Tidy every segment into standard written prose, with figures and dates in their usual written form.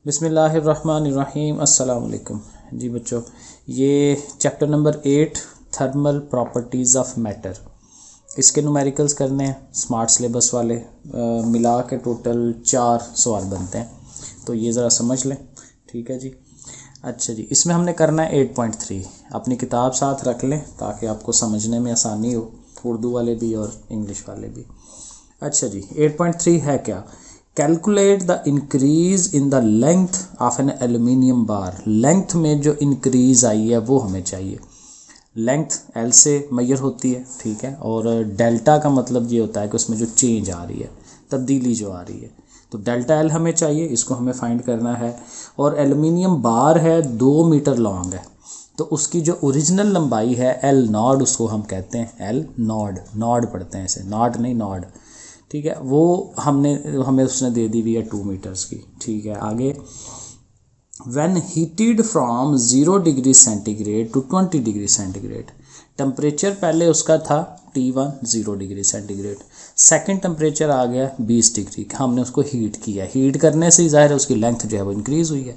बिस्मिल्लाहिर्रहमानिर्रहीम अस्सलाम वालेकुम। जी बच्चों, ये chapter number 8 thermal properties of matter, इसके न्यूमेरिकल्स करने हैं स्मार्ट सिलेबस वाले। मिला के टोटल 4 सवाल बनते हैं, तो ये ज़रा समझ लें। ठीक है जी। अच्छा जी, इसमें हमने करना है 8.3। अपनी किताब साथ रख लें ताकि आपको समझने में आसानी हो, उर्दू वाले भी और इंग्लिश वाले भी। अच्छा जी, 8.3 है क्या? Calculate the increase in the length of an aluminium bar. Length में जो इंक्रीज आई है वो हमें चाहिए। लेंथ एल से मेजर होती है, ठीक है, और डेल्टा का मतलब ये होता है कि उसमें जो चेंज आ रही है, तब्दीली जो आ रही है, तो डेल्टा एल हमें चाहिए, इसको हमें फाइंड करना है। और एल्यूमिनियम बार है 2 मीटर लॉन्ग है, तो उसकी जो ओरिजिनल लंबाई है एल नॉड, उसको हम कहते हैं एल नॉड। नॉड पढ़ते हैं इसे, नॉड नहीं नॉड, ठीक है। वो हमें उसने दे दी हुई है 2 मीटर्स की, ठीक है। आगे, when heated from 0 degree centigrade to 20 degree centigrade, temperature पहले उसका था T1 0 degree centigrade, second temperature आ गया 20 डिग्री, हमने उसको हीट किया। हीट करने से ज़ाहिर है उसकी लेंथ जो है वो इंक्रीज़ हुई है।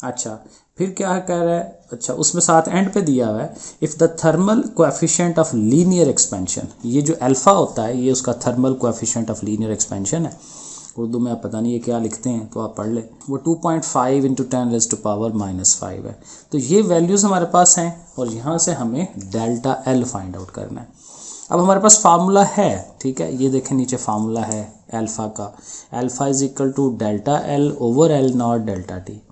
अच्छा, फिर क्या कह रहा है? अच्छा, उसमें साथ एंड पे दिया हुआ है, if the thermal coefficient of linear expansion, ये जो अल्फ़ा होता है ये उसका thermal coefficient of linear expansion है। उर्दू में आप पता नहीं ये क्या लिखते हैं, तो आप पढ़ लें। वो 2.5 इंटू 10⁻⁻⁵ है। तो ये वैल्यूज़ हमारे पास हैं और यहाँ से हमें डेल्टा एल फाइंड आउट करना है। अब हमारे पास फार्मूला है, ठीक है, ये देखें नीचे फार्मूला है अल्फ़ा का। Alpha is equal to delta L over L naught delta T.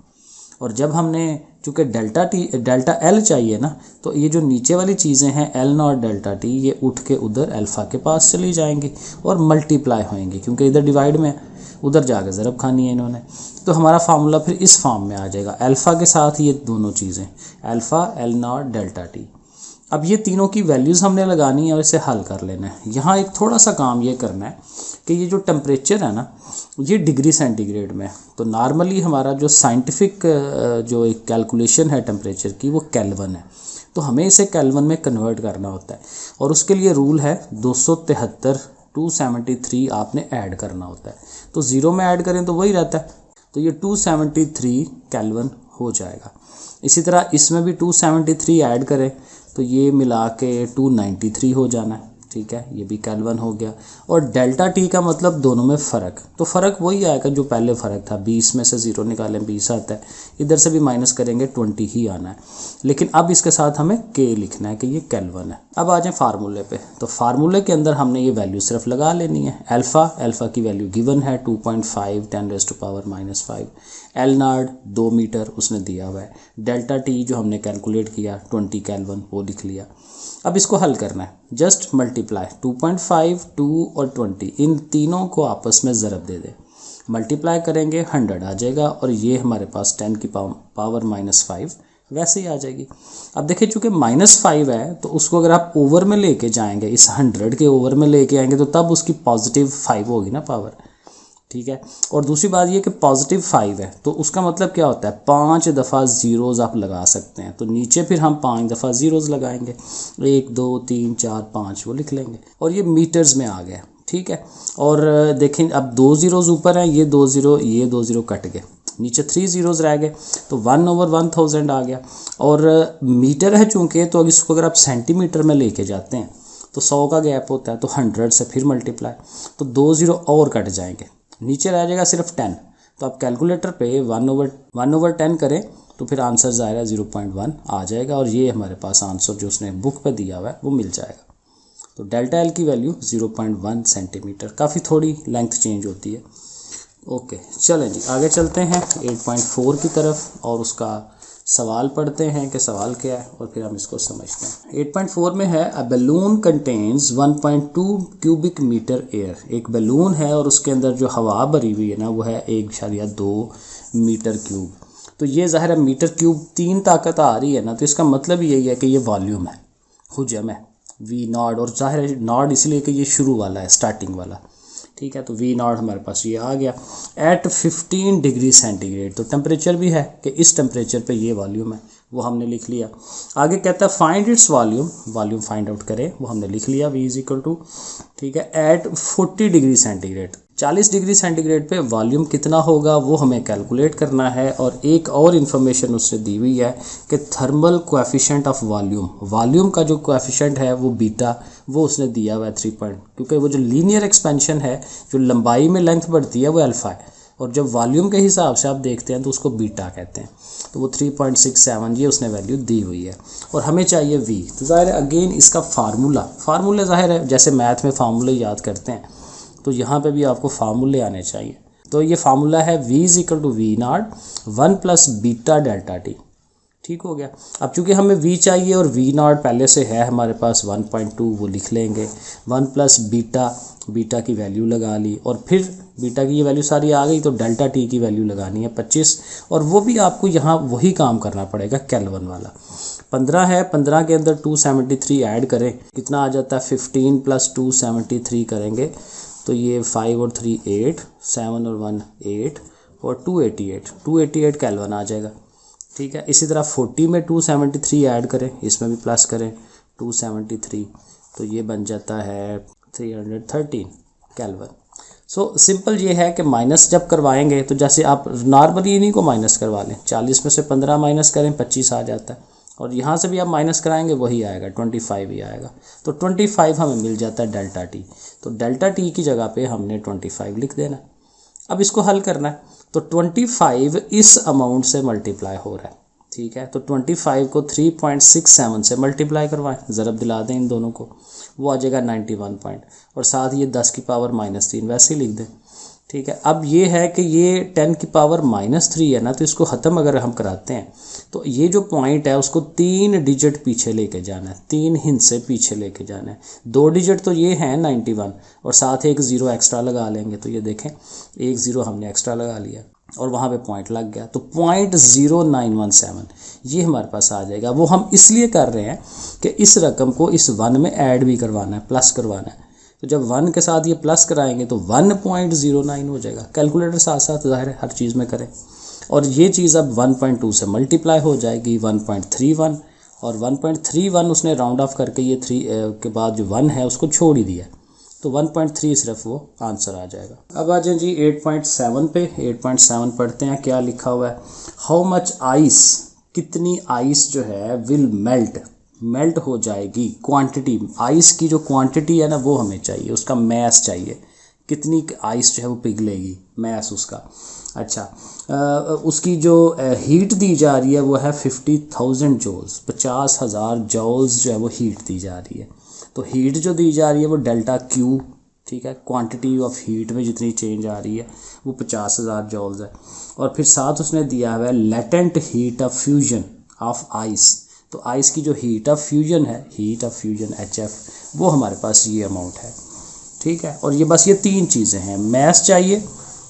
और जब हमने, चूँकि डेल्टा एल चाहिए ना, तो ये जो नीचे वाली चीज़ें हैं एल नॉट डेल्टा टी, ये उठ के उधर अल्फ़ा के पास चली जाएंगी और मल्टीप्लाई होएंगी, क्योंकि इधर डिवाइड में उधर जाकर ज़रब खानी है इन्होंने। तो हमारा फार्मूला फिर इस फॉर्म में आ जाएगा, अल्फ़ा के साथ ये दोनों चीज़ें, alpha L naught delta T. अब ये तीनों की वैल्यूज़ हमने लगानी है और इसे हल कर लेना है। यहाँ एक थोड़ा सा काम ये करना है कि ये जो टेम्परेचर है ना, ये डिग्री सेंटीग्रेड में, तो नॉर्मली हमारा जो साइंटिफिक जो एक कैलकुलेशन है टेम्परेचर की वो केल्विन है, तो हमें इसे केल्विन में कन्वर्ट करना होता है। और उसके लिए रूल है 273 आपने ऐड करना होता है। तो 0 में ऐड करें तो वही रहता है, तो ये 273 केल्विन हो जाएगा। इसी तरह इसमें भी 273 ऐड करें तो ये मिला के 293 हो जाना है, ठीक है, ये भी केल्विन हो गया। और डेल्टा टी का मतलब दोनों में फ़र्क, तो फ़र्क वही आएगा जो पहले फ़र्क था। 20 में से 0 निकालें 20 आता है, इधर से भी माइनस करेंगे 20 ही आना है। लेकिन अब इसके साथ हमें के लिखना है कि ये केल्विन है। अब आ जाए फार्मूले पे, तो फार्मूले के अंदर हमने ये वैल्यू सिर्फ लगा लेनी है। अल्फ़ा की वैल्यू गिवन है 2.5 10⁻⁻⁵, एल नॉट 2 मीटर उसने दिया हुआ है, डेल्टा टी जो हमने कैलकुलेट किया 20 केल्विन वो लिख लिया। अब इसको हल करना है, जस्ट मल्टीप्लाई 2.5 2 और 20, इन तीनों को आपस में ज़रब दे दे, मल्टीप्लाई करेंगे 100 आ जाएगा, और ये हमारे पास 10⁻⁻⁵ वैसे ही आ जाएगी। अब देखिए, चूँकि -5 है तो उसको अगर आप ओवर में लेके जाएंगे, इस 100 के ओवर में लेके आएंगे, तो तब उसकी +5 होगी ना पावर, ठीक है। और दूसरी बात ये कि +5 है तो उसका मतलब क्या होता है, 5 दफ़ा ज़ीरोज़ आप लगा सकते हैं, तो नीचे फिर हम 5 दफ़ा ज़ीरोज़ लगाएंगे, 1 2 3 4 5 वो लिख लेंगे, और ये मीटर्स में आ गया, ठीक है। और देखें, अब 2 ज़ीरोज़ ऊपर हैं, ये 2 ज़ीरो कट गए, नीचे 3 ज़ीरोज़ रह गए, तो 1/1000 आ गया। और मीटर है चूँकि, तो इसको अगर आप सेंटीमीटर में लेके जाते हैं तो 100 का गैप होता है, तो 100 से फिर मल्टीप्लाई, तो 2 ज़ीरो और कट जाएंगे, नीचे रह जाएगा सिर्फ 10। तो आप कैलकुलेटर पे 1/10 करें तो फिर आंसर ज़ाहिर है 0.1 आ जाएगा, और ये हमारे पास आंसर जो उसने बुक पे दिया हुआ है वो मिल जाएगा। तो डेल्टा एल की वैल्यू 0.1 सेंटीमीटर, काफ़ी थोड़ी लेंथ चेंज होती है। ओके, चलें जी, आगे चलते हैं 8.4 की तरफ और उसका सवाल पढ़ते हैं कि सवाल क्या है, और फिर हम इसको समझते हैं। 8.4 में है, a balloon contains 1.2 cubic metre air. एक बैलून है और उसके अंदर जो हवा भरी हुई है ना वो है 1.2 मीटर क्यूब। तो ये ज़ाहिर है मीटर क्यूब 3 ताकत आ रही है ना, तो इसका मतलब यही है कि ये वॉल्यूम है, हुजम है, वी नॉट। और ज़ाहिर है नॉट इसलिए कि ये शुरू वाला है, स्टार्टिंग वाला, ठीक है। तो वी नॉट हमारे पास ये आ गया एट 15 डिग्री सेंटीग्रेड, तो टेम्परेचर भी है कि इस टेम्परेचर पे ये वॉल्यूम है, वो हमने लिख लिया। आगे कहता है find its volume find out करें, वो हमने लिख लिया, v इज इक्वल टू, ठीक है, at 40 degree centigrade. 40 degree centigrade पे वॉल्यूम कितना होगा वो हमें कैलकुलेट करना है। और एक और इन्फॉर्मेशन उससे दी हुई है कि थर्मल कोएफिशिएंट ऑफ वॉल्यूम का जो कोएफिशिएंट है वो बीटा, वो उसने दिया हुआ है 3 पॉइंट, क्योंकि वो जो लीनियर एक्सपेंशन है, जो लंबाई में लेंथ बढ़ती है वो अल्फा है, और जब वॉल्यूम के हिसाब से आप देखते हैं तो उसको बीटा कहते हैं। तो वो 3.67 ये उसने वैल्यू दी हुई है। और हमें चाहिए v। तो ज़ाहिर है अगेन इसका फार्मूला ज़ाहिर है जैसे मैथ में फार्मूले याद करते हैं तो यहाँ पे भी आपको फार्मूले आने चाहिए। तो ये फार्मूला है v = v0 1 + beta delta T. ठीक हो गया। अब चूंकि हमें v चाहिए और v0 पहले से है हमारे पास 1.2, वो लिख लेंगे। 1 + बीटा की वैल्यू लगा ली, और फिर बीटा की ये वैल्यू सारी आ गई तो डेल्टा टी की वैल्यू लगानी है 25, और वो भी आपको यहाँ वही काम करना पड़ेगा केल्विन वाला। 15 है, 15 के अंदर 273 ऐड करें, कितना आ जाता है 15 + 273 करेंगे तो ये 5 और 3 8, 7 और 1 8 और 288 केल्विन आ जाएगा। ठीक है। इसी तरह 40 में 273 ऐड करें, इसमें भी प्लस करें 273, तो ये बन जाता है 313 केल्विन। सो सिंपल ये है कि माइनस जब करवाएंगे तो जैसे आप नॉर्मली इन्हीं को माइनस करवा लें, 40 में से 15 माइनस करें 25 आ जाता है, और यहाँ से भी आप माइनस कराएंगे वही आएगा 25 ही आएगा। तो 25 हमें मिल जाता है डेल्टा टी। तो डेल्टा टी की जगह पे हमने 25 लिख देना। अब इसको हल करना है तो 25 इस अमाउंट से मल्टीप्लाई हो रहा है। ठीक है। तो 25 को 3.67 से मल्टीप्लाई करवाएं, ज़रब दिला दें इन दोनों को, वो आ जाएगा 91 पॉइंट, और साथ ये 10 की पावर -3 वैसे ही लिख दें। ठीक है। अब ये है कि ये 10 की पावर -3 है ना, तो इसको ख़त्म अगर हम कराते हैं तो ये जो पॉइंट है उसको 3 डिजिट पीछे लेके जाना है, 3 हिस्से पीछे लेके जाना है। 2 डिजिट तो ये हैं 91, और साथ एक 0 एक्स्ट्रा लगा लेंगे, तो ये देखें एक 0 हमने एक्स्ट्रा लगा लिया और वहाँ पे पॉइंट लग गया, तो 0.0917 ये हमारे पास आ जाएगा। वो हम इसलिए कर रहे हैं कि इस रकम को इस 1 में ऐड भी करवाना है, प्लस करवाना है। तो जब 1 के साथ ये प्लस कराएंगे तो 1.09 हो जाएगा। कैलकुलेटर साथ साथ ज़ाहिर है हर चीज़ में करें, और ये चीज़ अब 1.2 से मल्टीप्लाई हो जाएगी 1.31, और 1.31 उसने राउंड ऑफ करके ये 3 के बाद जो 1 है उसको छोड़ ही दिया, तो 1.3 सिर्फ वो आंसर आ जाएगा। अब आ जाए जी 8.7 पे। 8.7 पढ़ते हैं क्या लिखा हुआ है। हाउ मच आइस, कितनी आइस जो है विल मेल्ट हो जाएगी। क्वांटिटी, आइस की जो क्वांटिटी है ना वो हमें चाहिए, उसका मैस चाहिए, कितनी आइस जो है वो पिघलेगी, मैस उसका। अच्छा, उसकी जो हीट दी जा रही है वो है 50,000 जूल्स, 50,000 जूल्स जो है वो हीट दी जा रही है। तो हीट जो दी जा रही है वो डेल्टा क्यू, ठीक है, क्वांटिटी ऑफ हीट में जितनी चेंज आ रही है वो 50,000 जूल्स है। और फिर साथ उसने दिया हुआ है latent heat of fusion of ice. तो आइस की जो हीट ऑफ फ्यूजन है, हीट ऑफ फ्यूजन HF, वो हमारे पास ये अमाउंट है। ठीक है। और ये बस ये 3 चीज़ें हैं, मैस चाहिए,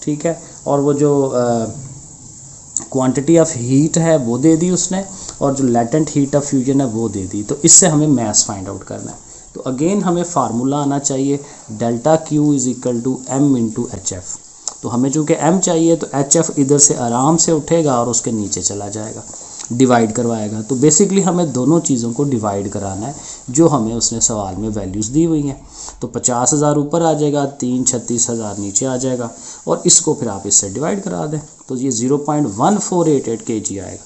ठीक है, और वो जो क्वांटिटी ऑफ हीट है वो दे दी उसने, और जो लेटेंट हीट ऑफ फ्यूजन है वो दे दी। तो इससे हमें मैस फाइंड आउट करना है। तो अगेन हमें फार्मूला आना चाहिए डेल्टा Q = M × HF। तो हमें चूँकि M चाहिए तो HF इधर से आराम से उठेगा और उसके नीचे चला जाएगा, डिवाइड करवाएगा। तो बेसिकली हमें दोनों चीज़ों को डिवाइड कराना है जो हमें उसने सवाल में वैल्यूज़ दी हुई हैं। तो 50,000 ऊपर आ जाएगा, 36,000 नीचे आ जाएगा, और इसको फिर आप इससे डिवाइड करा दें तो ये 0.1488 kg आएगा।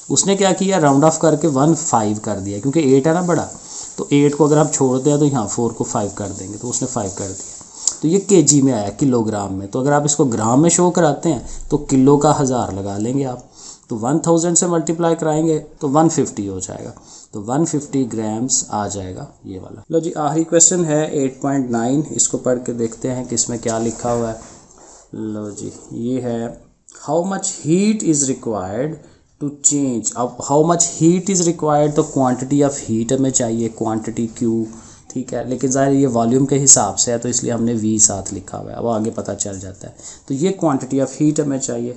उसने क्या किया, राउंड ऑफ करके 15 कर दिया, क्योंकि 8 है ना बड़ा, तो 8 को अगर आप छोड़ते हैं तो यहाँ 4 को 5 कर देंगे, तो उसने 5 कर दिया। तो ये kg में आया, किलोग्राम में। तो अगर आप इसको ग्राम में शो कराते हैं तो किलो का 1000 लगा लेंगे आप, तो 1000 से मल्टीप्लाई कराएंगे तो 150 हो जाएगा, तो 150 ग्राम्स आ जाएगा ये वाला। लो जी आखिरी क्वेश्चन है 8.9, इसको पढ़ के देखते हैं कि इसमें क्या लिखा हुआ है। लो जी ये है, how much heat is required to change. अब how much heat is required, तो क्वांटिटी ऑफ हीट हमें चाहिए, क्वांटिटी Q, ठीक है, लेकिन ज़ाहिर ये वॉल्यूम के हिसाब से है तो इसलिए हमने V साथ लिखा हुआ है, अब आगे पता चल जाता है। तो ये क्वांटिटी ऑफ हीट हमें चाहिए,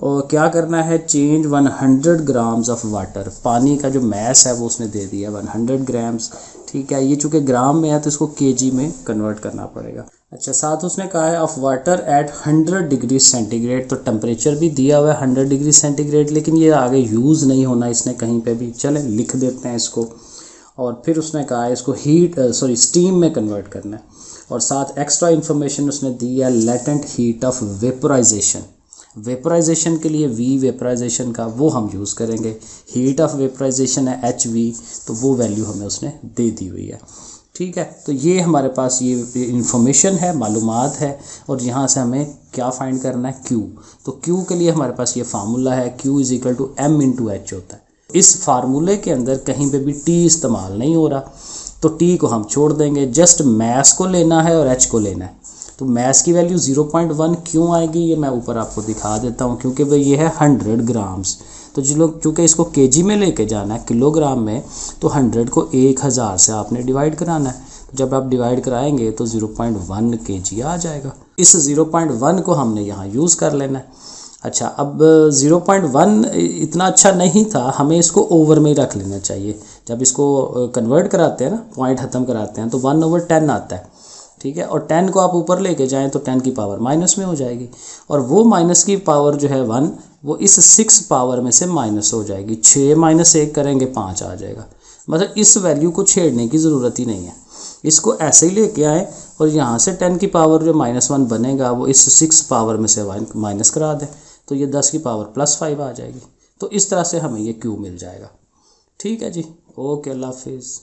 और क्या करना है, चेंज 100 ग्राम्स ऑफ वाटर। पानी का जो मैस है वो उसने दे दिया 100 ग्राम्स, ठीक है। ये चूँकि ग्राम में है तो इसको kg में कन्वर्ट करना पड़ेगा। अच्छा, साथ उसने कहा है of water at 100 degree centigrade, तो टेम्परेचर भी दिया हुआ है 100 डिग्री सेंटीग्रेड, लेकिन ये आगे यूज़ नहीं होना इसने कहीं पे भी, चलें लिख देते हैं इसको। और फिर उसने कहा है इसको स्टीम में कन्वर्ट करना है। और साथ एक्स्ट्रा इन्फॉर्मेशन उसने दी है latent heat of vaporisation. Vaporisation के लिए वी वेपोराइजेशन का वो हम यूज़ करेंगे, हीट ऑफ वेपोराइजेशन है HV, तो वो वैल्यू हमें उसने दे दी हुई है। ठीक है, तो ये हमारे पास ये इंफॉर्मेशन है, मालूमात है, और यहाँ से हमें क्या फाइंड करना है, Q। तो Q के लिए हमारे पास ये फार्मूला है, Q is equal to M into H होता है। इस फार्मूले के अंदर कहीं पे भी T इस्तेमाल नहीं हो रहा, तो T को हम छोड़ देंगे, जस्ट मैस को लेना है और H को लेना है। तो मैस की वैल्यू 0.1 क्यों आएगी, ये मैं ऊपर आपको दिखा देता हूँ, क्योंकि भाई ये है 100 ग्राम्स। तो जो लोग चूँकि इसको केजी में लेके जाना है, किलोग्राम में, तो 100 को 1000 से आपने डिवाइड कराना है। तो जब आप डिवाइड कराएंगे तो 0.1 kg आ जाएगा। इस 0.1 को हमने यहाँ यूज़ कर लेना है। अच्छा, अब 0.1 इतना अच्छा नहीं था, हमें इसको ओवर में ही रख लेना चाहिए। जब इसको कन्वर्ट कराते हैं ना, पॉइंट ख़त्म कराते हैं, तो 1/10 आता है। ठीक है, और 10 को आप ऊपर लेके जाएं तो 10 की पावर माइनस में हो जाएगी, और वो माइनस की पावर जो है 1, वो इस 6 पावर में से माइनस हो जाएगी। 6 - 1 करेंगे 5 आ जाएगा। मतलब इस वैल्यू को छेड़ने की ज़रूरत ही नहीं है, इसको ऐसे ही लेके आए और यहाँ से 10 की पावर जो -1 बनेगा वो इस 6 पावर में से माइनस करा दें, तो ये 10 की पावर +5 आ जाएगी। तो इस तरह से हमें ये Q मिल जाएगा। ठीक है जी, ओके, अल्लाह हाफिज़।